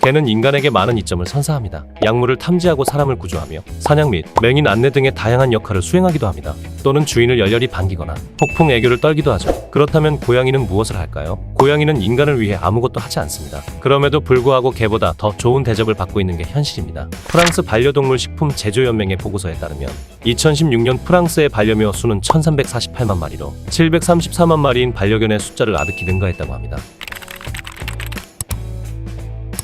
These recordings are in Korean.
개는 인간에게 많은 이점을 선사합니다. 약물을 탐지하고 사람을 구조하며 사냥 및 맹인 안내 등의 다양한 역할을 수행하기도 합니다. 또는 주인을 열렬히 반기거나 폭풍 애교를 떨기도 하죠. 그렇다면 고양이는 무엇을 할까요? 고양이는 인간을 위해 아무것도 하지 않습니다. 그럼에도 불구하고 개보다 더 좋은 대접을 받고 있는 게 현실입니다. 프랑스 반려동물 식품 제조연맹의 보고서에 따르면 2016년 프랑스의 반려묘 수는 1348만 마리로 734만 마리인 반려견의 숫자를 아득히 능가했다고 합니다.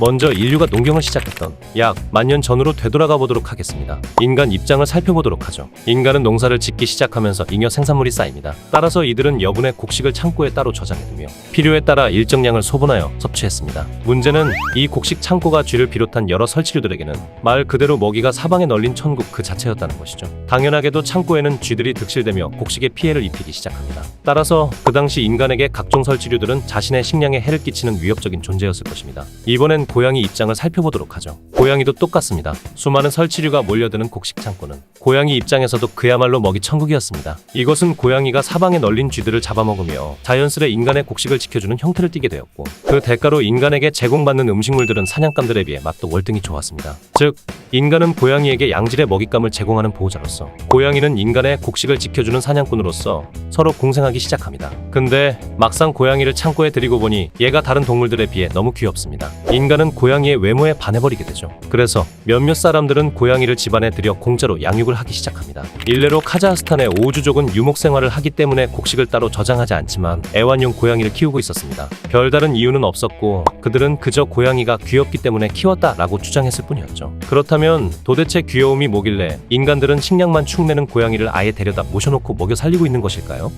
먼저 인류가 농경을 시작했던 약 10,000년 전으로 되돌아가 보도록 하겠습니다. 인간 입장을 살펴보도록 하죠. 인간은 농사를 짓기 시작하면서 잉여 생산물이 쌓입니다. 따라서 이들은 여분의 곡식을 창고에 따로 저장해두며 필요에 따라 일정량을 소분하여 섭취했습니다. 문제는 이 곡식 창고가 쥐를 비롯한 여러 설치류들에게는 말 그대로 먹이가 사방에 널린 천국 그 자체였다는 것이죠. 당연하게도 창고에는 쥐들이 득실되며 곡식에 피해를 입히기 시작합니다. 따라서 그 당시 인간에게 각종 설치류들은 자신의 식량에 해를 끼치는 위협적인 존재였을 것입니다. 이번엔 고양이 입장을 살펴보도록 하죠. 고양이도 똑같습니다. 수많은 설치류가 몰려드는 곡식 창고는 고양이 입장에서도 그야말로 먹이 천국이었습니다. 이것은 고양이가 사방에 널린 쥐들을 잡아먹으며 자연스레 인간의 곡식을 지켜주는 형태를 띠게 되었고, 그 대가로 인간에게 제공받는 음식물들은 사냥감들에 비해 맛도 월등히 좋았습니다. 즉, 인간은 고양이에게 양질의 먹잇감을 제공하는 보호자로서, 고양이는 인간의 곡식을 지켜주는 사냥꾼으로서 서로 공생하기 시작합니다. 근데 막상 고양이를 창고에 들이고 보니 얘가 다른 동물들에 비해 너무 귀엽습니다. 인간은 고양이의 외모에 반해버리게 되죠. 그래서 몇몇 사람들은 고양이를 집안에 들여 공짜로 양육을 하기 시작합니다. 일례로 카자흐스탄의 오우주족은 유목생활을 하기 때문에 곡식을 따로 저장하지 않지만 애완용 고양이를 키우고 있었습니다. 별다른 이유는 없었고 그들은 그저 고양이가 귀엽기 때문에 키웠다라고 주장했을 뿐이었죠. 그렇다면 도대체 귀여움이 뭐길래 인간들은 식량만 축내는 고양이를 아예 데려다 모셔놓고 먹여 살리고 있는 것일까요?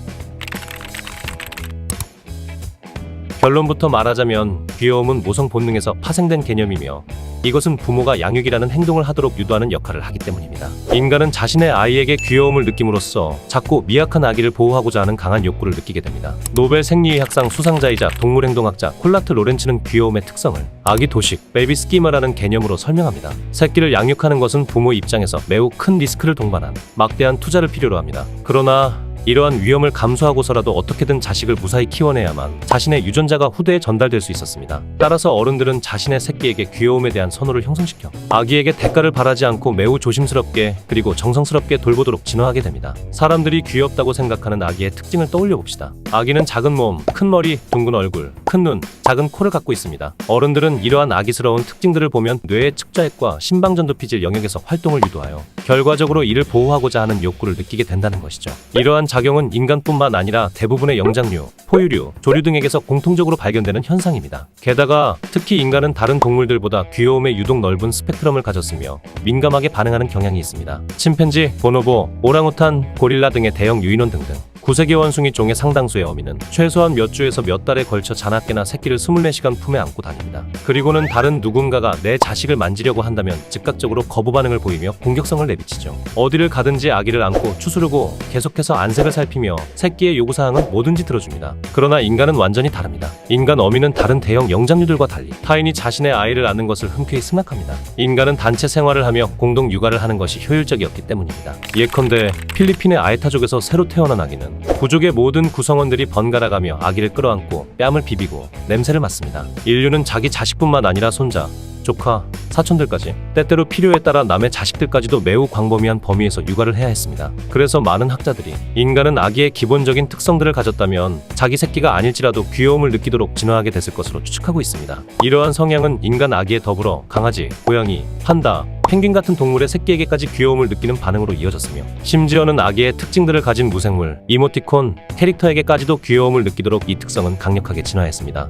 결론부터 말하자면 귀여움은 모성 본능에서 파생된 개념이며 이것은 부모가 양육이라는 행동을 하도록 유도하는 역할을 하기 때문입니다. 인간은 자신의 아이에게 귀여움을 느낌으로써 작고 미약한 아기를 보호하고자 하는 강한 욕구를 느끼게 됩니다. 노벨 생리의학상 수상자이자 동물행동학자 콜라트 로렌츠는 귀여움의 특성을 아기 도식, 베이비 스키마라는 개념으로 설명합니다. 새끼를 양육하는 것은 부모 입장에서 매우 큰 리스크를 동반한 막대한 투자를 필요로 합니다. 그러나 이러한 위험을 감수하고서라도 어떻게든 자식을 무사히 키워내야만 자신의 유전자가 후대에 전달될 수 있었습니다. 따라서 어른들은 자신의 새끼에게 귀여움에 대한 선호를 형성시켜 아기에게 대가를 바라지 않고 매우 조심스럽게 그리고 정성스럽게 돌보도록 진화하게 됩니다. 사람들이 귀엽다고 생각하는 아기의 특징을 떠올려 봅시다. 아기는 작은 몸, 큰 머리, 둥근 얼굴, 큰 눈, 작은 코를 갖고 있습니다. 어른들은 이러한 아기스러운 특징들을 보면 뇌의 측자핵과 심방전도피질 영역에서 활동을 유도하여 결과적으로 이를 보호하고자 하는 욕구를 느끼게 된다는 것이죠. 이러한 작용은 인간뿐만 아니라 대부분의 영장류, 포유류, 조류 등에게서 공통적으로 발견되는 현상입니다. 게다가 특히 인간은 다른 동물들보다 귀여움의 유독 넓은 스펙트럼을 가졌으며 민감하게 반응하는 경향이 있습니다. 침팬지, 보노보, 오랑우탄, 고릴라 등의 대형 유인원 등등 9세계 원숭이 종의 상당수의 어미는 최소한 몇 주에서 몇 달에 걸쳐 자나깨나 새끼를 24시간 품에 안고 다닙니다. 그리고는 다른 누군가가 내 자식을 만지려고 한다면 즉각적으로 거부 반응을 보이며 공격성을 내비치죠. 어디를 가든지 아기를 안고 추스르고 계속해서 안색을 살피며 새끼의 요구사항은 뭐든지 들어줍니다. 그러나 인간은 완전히 다릅니다. 인간 어미는 다른 대형 영장류들과 달리 타인이 자신의 아이를 안는 것을 흔쾌히 승낙합니다. 인간은 단체 생활을 하며 공동 육아를 하는 것이 효율적이었기 때문입니다. 예컨대 필리핀의 아에타족에서 새로 태어난 아기는 부족의 모든 구성원들이 번갈아가며 아기를 끌어안고 뺨을 비비고 냄새를 맡습니다. 인류는 자기 자식뿐만 아니라 손자, 조카, 사촌들까지 때때로 필요에 따라 남의 자식들까지도 매우 광범위한 범위에서 육아를 해야 했습니다. 그래서 많은 학자들이 인간은 아기의 기본적인 특성들을 가졌다면 자기 새끼가 아닐지라도 귀여움을 느끼도록 진화하게 됐을 것으로 추측하고 있습니다. 이러한 성향은 인간 아기에 더불어 강아지, 고양이, 판다, 펭귄 같은 동물의 새끼에게까지 귀여움을 느끼는 반응으로 이어졌으며 심지어는 아기의 특징들을 가진 무생물, 이모티콘, 캐릭터에게까지도 귀여움을 느끼도록 이 특성은 강력하게 진화했습니다.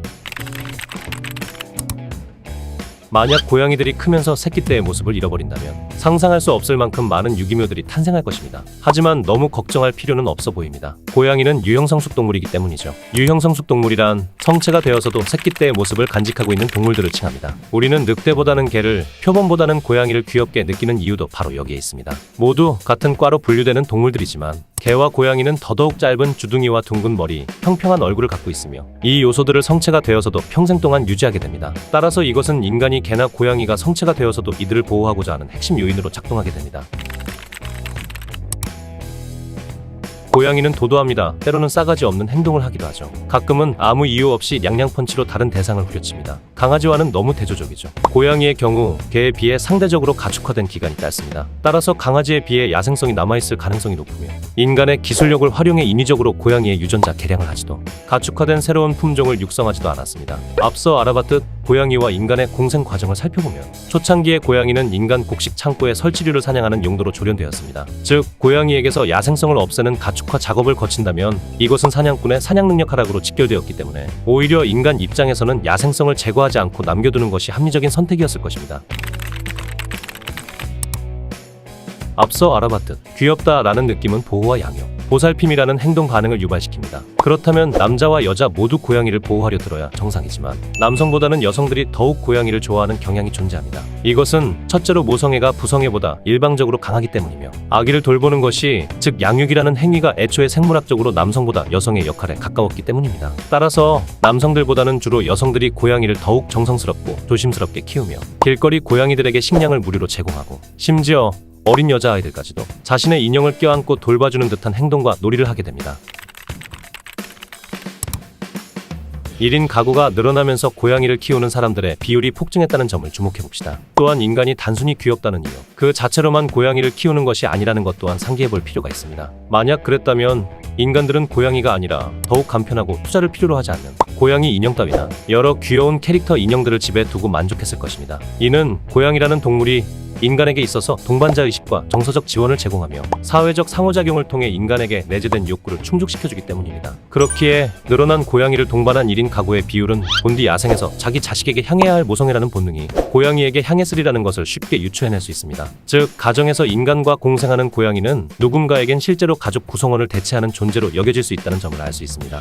만약 고양이들이 크면서 새끼 때의 모습을 잃어버린다면 상상할 수 없을 만큼 많은 유기묘들이 탄생할 것입니다. 하지만 너무 걱정할 필요는 없어 보입니다. 고양이는 유형성숙 동물이기 때문이죠. 유형성숙 동물이란 성체가 되어서도 새끼 때의 모습을 간직하고 있는 동물들을 칭합니다. 우리는 늑대보다는 개를, 표범보다는 고양이를 귀엽게 느끼는 이유도 바로 여기에 있습니다. 모두 같은 과로 분류되는 동물들이지만 개와 고양이는 더더욱 짧은 주둥이와 둥근 머리, 평평한 얼굴을 갖고 있으며 이 요소들을 성체가 되어서도 평생 동안 유지하게 됩니다. 따라서 이것은 인간이 개나 고양이가 성체가 되어서도 이들을 보호하고자 하는 핵심 요인으로 작동하게 됩니다. 고양이는 도도합니다. 때로는 싸가지 없는 행동을 하기도 하죠. 가끔은 아무 이유 없이 냥냥펀치로 다른 대상을 후려칩니다. 강아지와는 너무 대조적이죠. 고양이의 경우 개에 비해 상대적으로 가축화된 기간이 짧습니다. 따라서 강아지에 비해 야생성이 남아있을 가능성이 높으며 인간의 기술력을 활용해 인위적으로 고양이의 유전자 개량을 하지도 가축화된 새로운 품종을 육성하지도 않았습니다. 앞서 알아봤듯 고양이와 인간의 공생 과정을 살펴보면 초창기에 고양이는 인간 곡식 창고에 설치류를 사냥하는 용도로 조련되었습니다. 즉 고양이에게서 야생성을 없애는 가축화 작업을 거친다면 이것은 사냥꾼의 사냥 능력 하락으로 직결되었기 때문에 오히려 인간 입장에서는 야생성을 제거하지 않고 남겨두는 것이 합리적인 선택이었을 것입니다. 앞서 알아봤듯 귀엽다라는 느낌은 보호와 양육, 보살핌이라는 행동 반응을 유발시킵니다. 그렇다면 남자와 여자 모두 고양이를 보호하려 들어야 정상이지만 남성보다는 여성들이 더욱 고양이를 좋아하는 경향이 존재합니다. 이것은 첫째로 모성애가 부성애보다 일방적으로 강하기 때문이며 아기를 돌보는 것이 즉 양육이라는 행위가 애초에 생물학적으로 남성보다 여성의 역할에 가까웠기 때문입니다. 따라서 남성들보다는 주로 여성들이 고양이를 더욱 정성스럽고 조심스럽게 키우며 길거리 고양이들에게 식량을 무료로 제공하고 심지어 어린 여자아이들까지도 자신의 인형을 껴안고 돌봐주는 듯한 행동과 놀이를 하게 됩니다. 1인 가구가 늘어나면서 고양이를 키우는 사람들의 비율이 폭증했다는 점을 주목해봅시다. 또한 인간이 단순히 귀엽다는 이유, 그 자체로만 고양이를 키우는 것이 아니라는 것 또한 상기해볼 필요가 있습니다. 만약 그랬다면 인간들은 고양이가 아니라 더욱 간편하고 투자를 필요로 하지 않는 고양이 인형 따위나 여러 귀여운 캐릭터 인형들을 집에 두고 만족했을 것입니다. 이는 고양이라는 동물이 인간에게 있어서 동반자 의식과 정서적 지원을 제공하며 사회적 상호작용을 통해 인간에게 내재된 욕구를 충족시켜주기 때문입니다. 그렇기에 늘어난 고양이를 동반한 1인 가구의 비율은 본디 야생에서 자기 자식에게 향해야 할 모성애라는 본능이 고양이에게 향했으리라는 것을 쉽게 유추해낼 수 있습니다. 즉 가정에서 인간과 공생하는 고양이는 누군가에겐 실제로 가족 구성원을 대체하는 존재로 여겨질 수 있다는 점을 알 수 있습니다.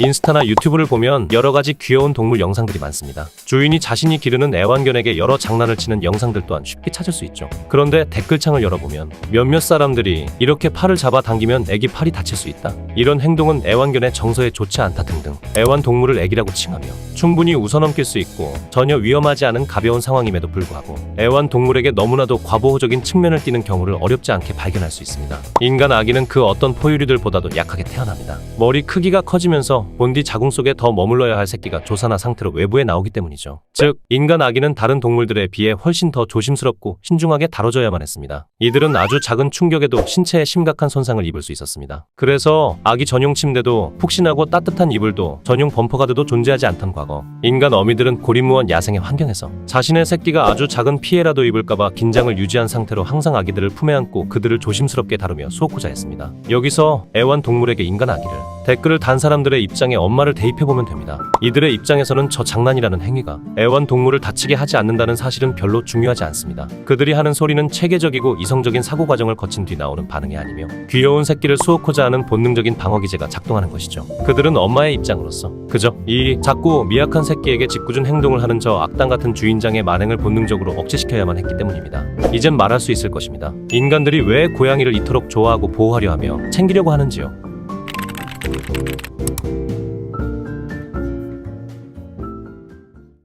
인스타나 유튜브를 보면 여러가지 귀여운 동물 영상들이 많습니다. 주인이 자신이 기르는 애완견에게 여러 장난을 치는 영상들 또한 쉽게 찾을 수 있죠. 그런데 댓글창을 열어보면 몇몇 사람들이 이렇게 팔을 잡아 당기면 애기 팔이 다칠 수 있다, 이런 행동은 애완견의 정서에 좋지 않다 등등 애완동물을 애기라고 칭하며 충분히 웃어넘길 수 있고 전혀 위험하지 않은 가벼운 상황임에도 불구하고 애완동물에게 너무나도 과보호적인 측면을 띠는 경우를 어렵지 않게 발견할 수 있습니다. 인간 아기는 그 어떤 포유류들보다도 약하게 태어납니다. 머리 크기가 커지면서 본디 자궁 속에 더 머물러야 할 새끼가 조산화 상태로 외부에 나오기 때문이죠. 즉 인간 아기는 다른 동물들에 비해 훨씬 더 조심스럽고 신중하게 다뤄져야만 했습니다. 이들은 아주 작은 충격에도 신체에 심각한 손상을 입을 수 있었습니다. 그래서 아기 전용 침대도 푹신하고 따뜻한 이불도 전용 범퍼가드도 존재하지 않던 과거, 인간 어미들은 고리무원 야생의 환경에서 자신의 새끼가 아주 작은 피해라도 입을까봐 긴장을 유지한 상태로 항상 아기들을 품에 안고 그들을 조심스럽게 다루며 수호코자 했습니다. 여기서 애완동물에게 인간 아기를, 댓글을 단 사람들의 입장에 엄마를 대입해보면 됩니다. 이들의 입장에서는 저 장난이라는 행위가 애완동물을 다치게 하지 않는다는 사실은 별로 중요하지 않습니다. 그들이 하는 소리는 체계적이고 이성적인 사고 과정을 거친 뒤 나오는 반응이 아니며 귀여운 새끼를 수호코자 하는 본능적인 방어기제가 작동하는 것이죠. 그들은 엄마의 입장으로서 그저 이 작고 미약한 새끼에게 짓궂은 행동을 하는 저 악당 같은 주인장의 만행을 본능적으로 억제시켜야만 했기 때문입니다. 이젠 말할 수 있을 것입니다. 인간들이 왜 고양이를 이토록 좋아하고 보호하려 하며 챙기려고 하는지요.